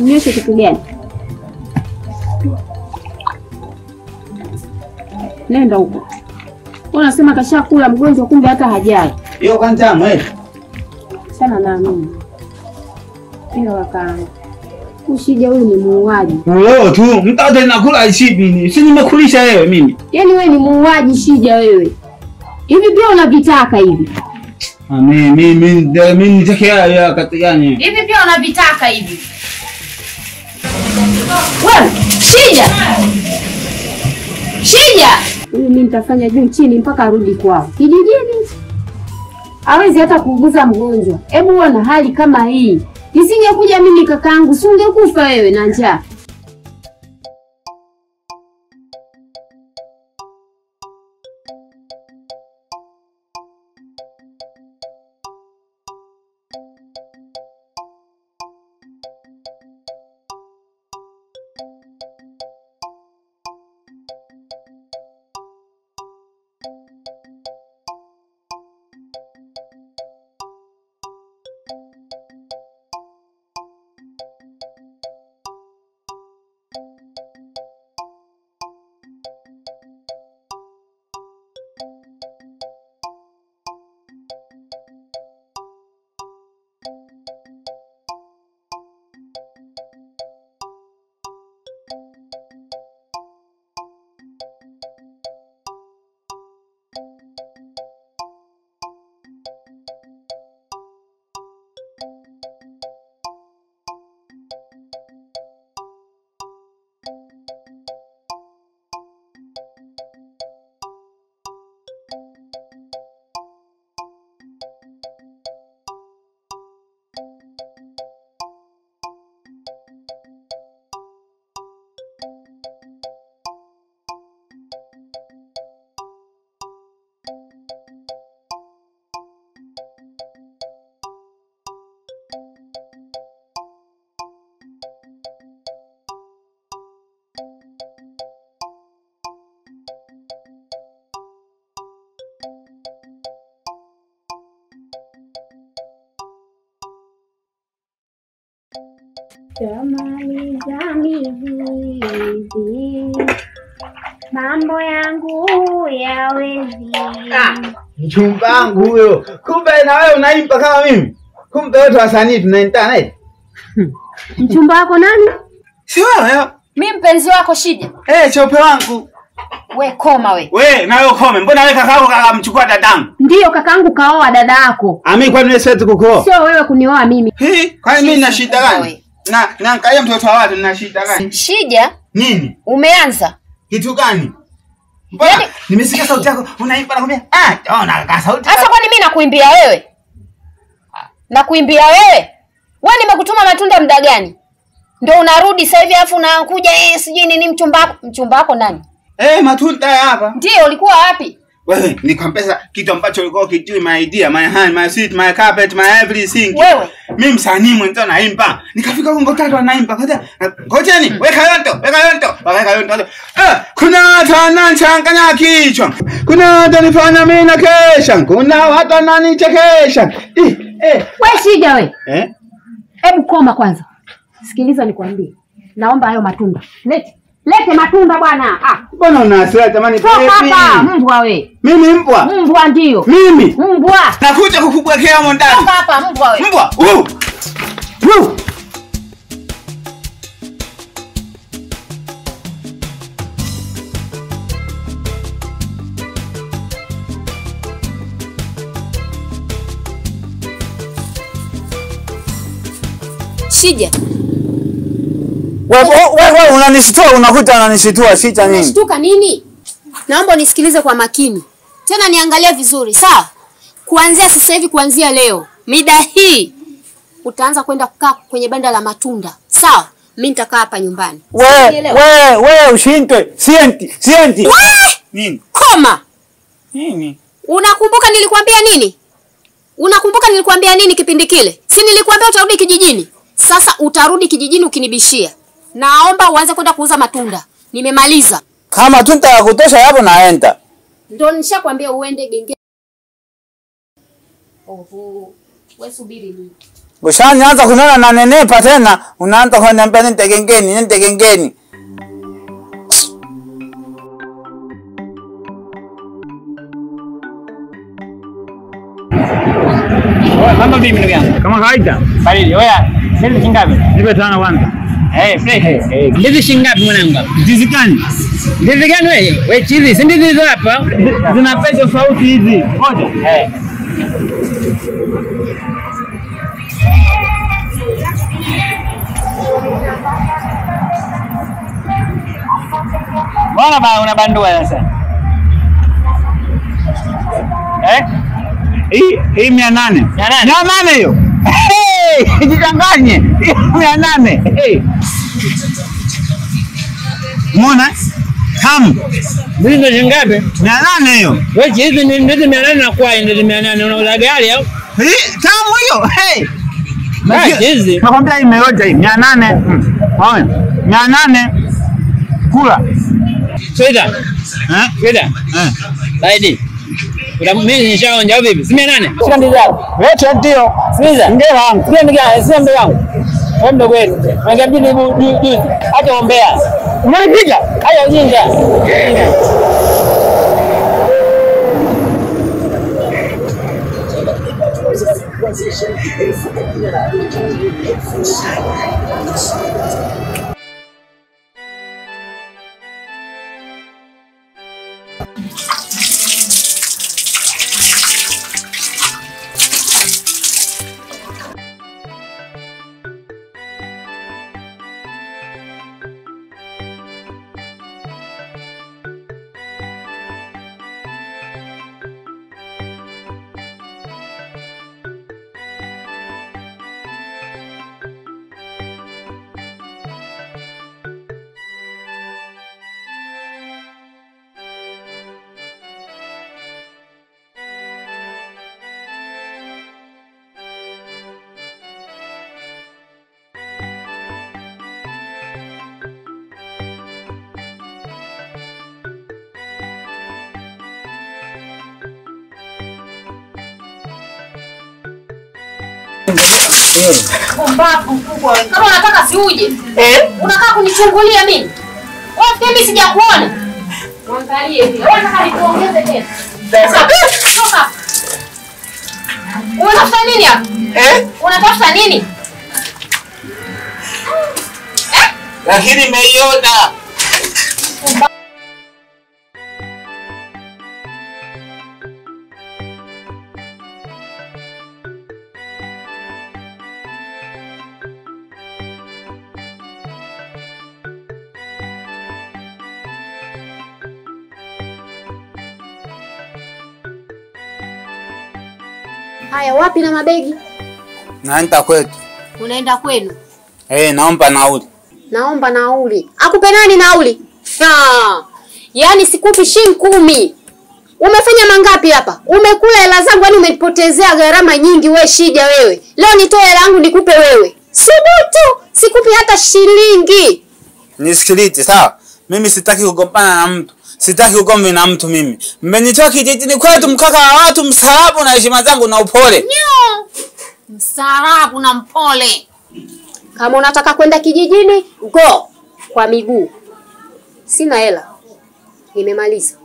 Ninyoshe kitu gani? Nenda huko. Unasema kashakula mgonjwa kumbe hata hajala. Hiyo kwanza mwe. Sana na mimi. Ila wakaangu. Ushija huyu ni muuaji. Wewe tu mtoto anakula ishibi ni. Si nimekulisha wewe mimi. Yaani wewe ni muuaji Shija wewe. Hivi pia unavitaka hivi? Mimi nitakia ya kati gani? Hivi pia unavitaka hivi? Wewe Shija. Shija. Huyu mimi nitafanya juu chini mpaka arudi kwao. Kijijini. Hawezi hata kuuguza mgonjwa. Hebu ona hali kama hii. Nisingekuja mimi kakaangu, si ungekufa wewe na njaa. Jamaliza mizizi, mambo yangu yawezi. Mchumba wangu huyo. Kumbe na wewe unaimba kama mimi. Kumbe wote wasanii tunaenda naye. Mchumba wako nani? Si wewe. Mimi mpenzi wako Shija. Chope wangu. We koma we. We na wewe kome. Mbona wewe kakako akamchukua dadangu? Ndiyo kakaangu kaoa dada yako. Ami kwa nini siwezi kukuoa? Sio wewe kunioa mimi. Kwa nini mimi nina shida gani? Na nikaye mtoto wa watu nina shida gani? Shija? Nini? Umeanza? Kitu gani? Mbona nimesikia sauti yako unaimba nakwambia ona ka sauti. Sasa kwani mimi nakuimbia wewe? Nakuimbia wewe? Wewe nimekutuma matunda muda gani? Ndio unarudi sasa hivi afu unakuja sijui nini mchumba wako nani? Matunda hapa. Ndio ulikuwa wapi? Wewe nikampesa kitu ambacho ulikuwa ukijui my idea, my hand, my seat, my carpet, my everything. Wewe mimi msanii mwenzo naimba. Nikafika huko tatu anaimba. Ngojeni, weka yonto. Kuna watu wanachanganya kichwa. Kuna watu wanifanya mimi na kesha. Kuna watu wananichekesha. Wewe Shija we. Hebu koma kwanza. Sikiliza nikwambie. Naomba hayo matunda. Lete matunda bwana. Mbona unasema jamani hapa mbwa we. Mimi mbwa? Mbwa ndio. Mimi? Mbwa. Nakuja kukubwekea hapo ndani. Hapa mbwa we. Mbwa. Shija. Wewe unanishitua unakuta unanishitua Shija nini? Unashtuka nini? Naomba unisikilize kwa makini. Tena niangalie vizuri, sawa? Kuanzia sasa hivi kuanzia leo, mida hii utaanza kwenda kukaa kwenye banda la matunda. Sawa? Mimi nitakaa hapa nyumbani. Wewe ushindwe. Sienti. Nini? Koma. Nini? Unakumbuka nilikwambia nini kipindi kile? Si nilikwambia utarudi kijijini? Sasa utarudi kijijini ukinibishia. Naomba uanze kwenda kuuza matunda. Nimemaliza. Kama tunta ya kutosha hapo naenda. Ndio nishakwambia uende genge. Wewe subiri nini? Ushaanza kunona na nenepa tena, unaanza kuniambia nende gengeni. Mambo vipi ndugu yangu? Kama kawaida. Baridi. Wewe, ndizi shingapi? Nipe tano kwanza. Fresh. Ndizi shingapi mwanangu? Ndizi gani? Ndizi gani wewe? Wewe chizi, si ndizi hizo hapa? Zina pesa tofauti hizi. Ngoja. Mbona unabandua sasa? Hii 800. 800 hiyo. Jidanganye. 800. Umeona? Tamu. Ndizi shingapi? 800 hiyo. Wewe chizi ni ndizi 800 na kwa ndizi 800 unauza gari au? Tamu hiyo. Chizi. Nakwambia hii imeoja hii 800. Waona? 800. Kula. Swida. Swida. Baridi. Mimi nishaonja vipi? Si 800. Shika ndizi yako. Wewe ndio. Sikiliza. Ndio wangu. Sio ndugu yangu, sio ndugu yangu. Wewe mdogo wetu. Angaambia ni acha ombea. Umenipiga? Haya ujinga. Pumbavu mkubwa. Kama unataka si uje. Unakaa kunichungulia mimi. Wewe mimi sijakuona. Muangalie hivi. Wewe unataka nikuongeze tena. Toka. Unatafuta nini hapa? Unatafuta nini? Lakini nimeiona. Haya, wapi na mabegi? Naenda kwetu. Unaenda kwenu? Naomba nauli. Naomba nauli. Akupe nani nauli? Yaani sikupi shilingi 10. Umefanya mangapi hapa? Umekula hela zangu, yani umenipotezea gharama nyingi wewe Shija wewe. Leo nitoe hela yangu nikupe wewe. Subutu, sikupi hata shilingi. Nisikilize, sawa? Mimi sitaki kugombana na mtu. Sitaki ugomvi na mtu mimi. Mmenitoa kijijini kwetu mkaka wa watu msarabu na heshima zangu na upole. Nyo. Msarabu na mpole. Kama unataka kwenda kijijini, go kwa miguu. Sina hela. Nimemaliza.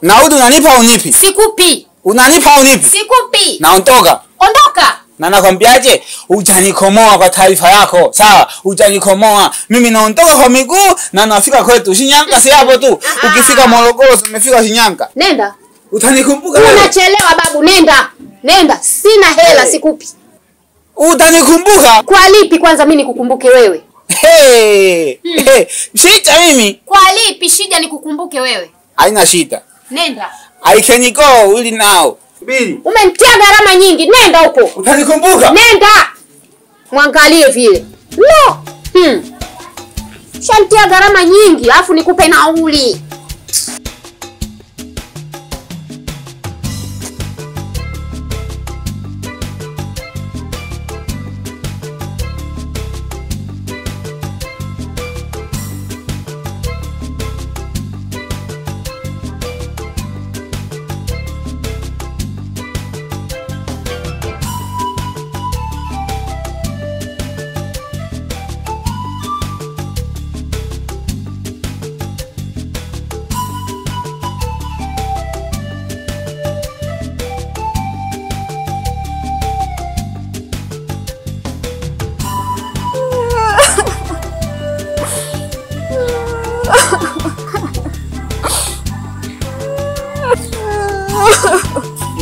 Naudi unanipa unipi? Sikupi. Unanipa unipi? Sikupi. Naondoka. Ondoka. Na nakwambiaje? Ujanikomoa kwa taarifa yako. Sawa? Ujanikomoa. Mimi naondoka kwa miguu na nafika kwetu. Shinyanga si hapo tu. Ukifika Morogoro umefika Shinyanga. Nenda. Utanikumbuka wewe. Unachelewa babu, nenda. Nenda. Sina hela, sikupi. Utanikumbuka? Kwa lipi kwanza mimi nikukumbuke wewe? Shida mimi. Kwa lipi Shija nikukumbuke wewe? Haina shida. Nenda. I can go really now. Bili. Umenitia gharama nyingi. Nenda huko. Utanikumbuka? Nenda. Mwangalie vile. No. Shantia gharama nyingi, alafu nikupe nauli.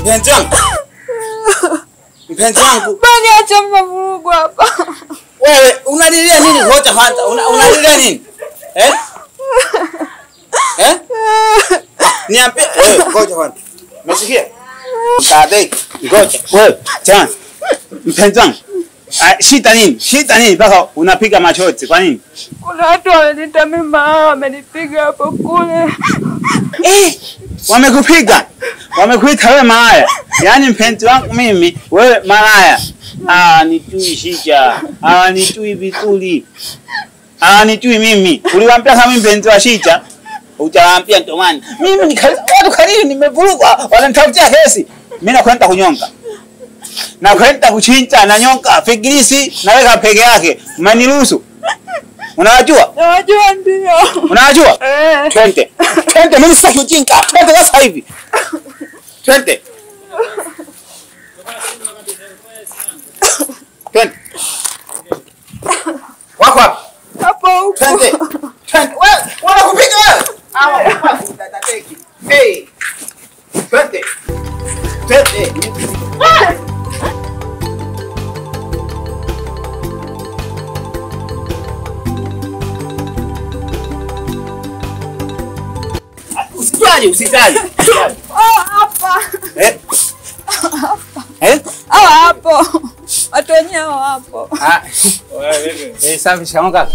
Mpenzi wangu. Mpenzi wangu. Bani acha mavurugu hapa. Wewe unalilia nini? Ngoja kwanza. Unalilia nini? Eh? Eh? Niambie. Wewe ngoja kwanza. Umesikia? Mtadei. Ngoja. Wewe tena. Mpenzi wangu. Shida nini? Shida nini mpaka unapiga machozi? Kwa nini? Kuna watu wananiita mimi wamenipiga hapo kule. Wamekupiga. Wamekuita wewe malaya. Yaani mpenzi wangu mimi, wewe malaya. Nitui shija. Nitui vituli. Nitui mimi. Uliwaambia kama mpenzi wa shija? Utawaambia ndo maana. Mimi watu karibu nimevurugwa. Wananitafutia kesi. Mimi nakwenda kunyonga. Na kwenda kuchinja na nyonga fikirisi naweka peke yake. Umeniruhusu? Unawajua? Nawajua ndio. Unawajua? Twende. Twende mimi sitaki ujinga. Twende sasa hivi. Twende. Twende. Wako hapa. Hapo huko. Twende. Twende. Wewe wanakupiga wewe. Hawa utateki. Hey. Twende. Twende. Usijali. Hapa. Hawa hapo. Watu wenyewe hapo. safi shikamoo kaka.